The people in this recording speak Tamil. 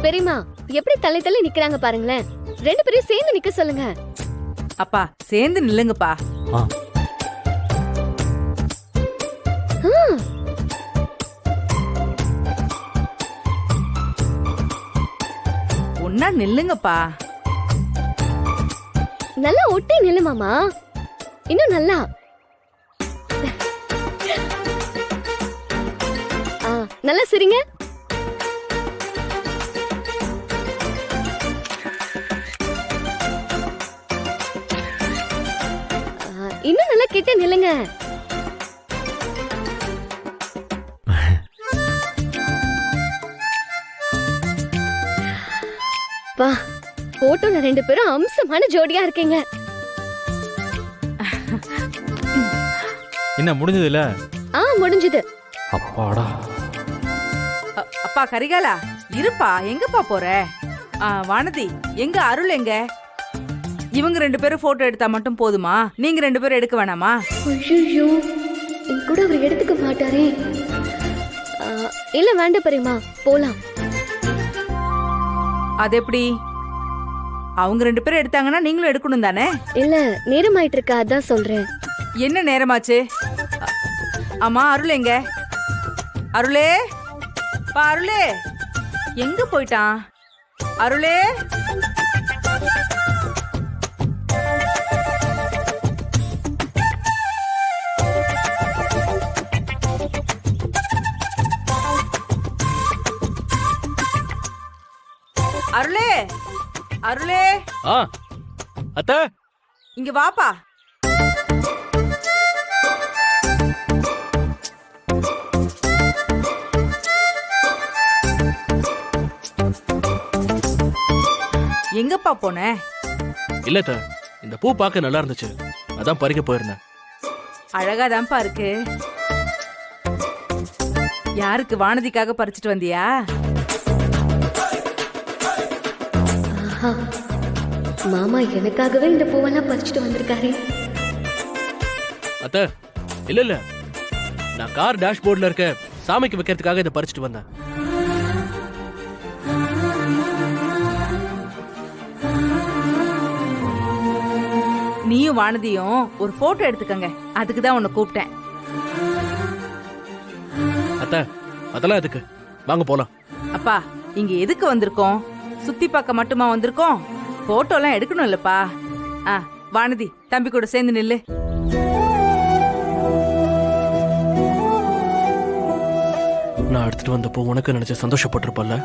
பெரியம்மா எப்படி தள்ளி தள்ளி நிக்கிறாங்க பாருங்களேன். ரெண்டு பேரும் சேர்ந்து நிக்க சொல்லுங்க. அப்பா சேர்ந்து நில்லுங்கப்பா. ஆ. ஒன்னா நில்லுங்கப்பா. நல்லா ஒட்டி நில்லு மாமா. இன்னும் நல்லா. நல்லா சிரிங்க. இன்னும் நல்லா கிட்ட நில்லுங்க. வா, போட்டோல ரெண்டு பேரும் அம்சமான ஜோடியா இருக்கீங்க. என்ன முடிஞ்சது இல்ல? முடிஞ்சது. அப்பாடா. அப்பா கரிகாலா இருப்பா, எங்கப்பா போற? வானதி எங்க, அருள் எங்க? இவங்க ரெண்டு பேரும் போட்டோ எடுத்தா மட்டும் போதுமா? நீங்க ரெண்டு பேரும் எடுக்க வேணாமா? ஐயோ, என் கூட அவர் எடுத்துக்க மாட்டாரே. இல்ல வேண்டாம் பெரியம்மா, போலாம். அது எப்படி? அவங்க ரெண்டு பேரும் எடுத்தாங்கன்னா நீங்களும் எடுக்கணும் தானே? இல்ல நேரம் ஆயிட்டு இருக்கா, அதான் சொல்றேன். என்ன நேரமாச்சு? ஆமா அருள் எங்க? அருளே பா, அருளே எங்க போயிட்டான்? அருளே அருளே அருளே. அத்த இங்க வாப்பா. எங்கப்பா போன? இல்ல அத்த, இந்த பூ பார்க்க நல்லா இருந்துச்சு, அதான் பறிக்க போயிருந்தேன். அழகாதான்ப்பா இருக்கு. யாருக்கு, வானதிக்காக பறிச்சிட்டு வந்தியா? மாமா எனக்காகவே இந்த பூவெல்லாம் பறிச்சுட்டு வந்திருக்காரு. அத்த இல்ல இல்ல, நான் கார் டேஷ்போர்ட்ல இருக்க சாமிக்கு வைக்கிறதுக்காக இதை பறிச்சிட்டு வந்தேன். நீயும் வானதியும் ஒரு போட்டோ எடுத்துக்கங்க, அதுக்கு தான் உன்னை கூப்பிட்டேன். அத்த அதெல்லாம் எதுக்கு, வாங்க போலாம். அப்பா இங்க எதுக்கு வந்திருக்கோம்? சுத்தி பார்க்க மட்டுமா வந்திருக்கோம்? போட்டோ எல்லாம் எடுக்கணும் இல்லப்பா. வானதி தம்பி கூட சேர்ந்து நில்லு. நான் எடுத்துட்டு வந்த பூ உனக்கு நினைச்சு சந்தோஷப்பட்டிருப்பல்ல?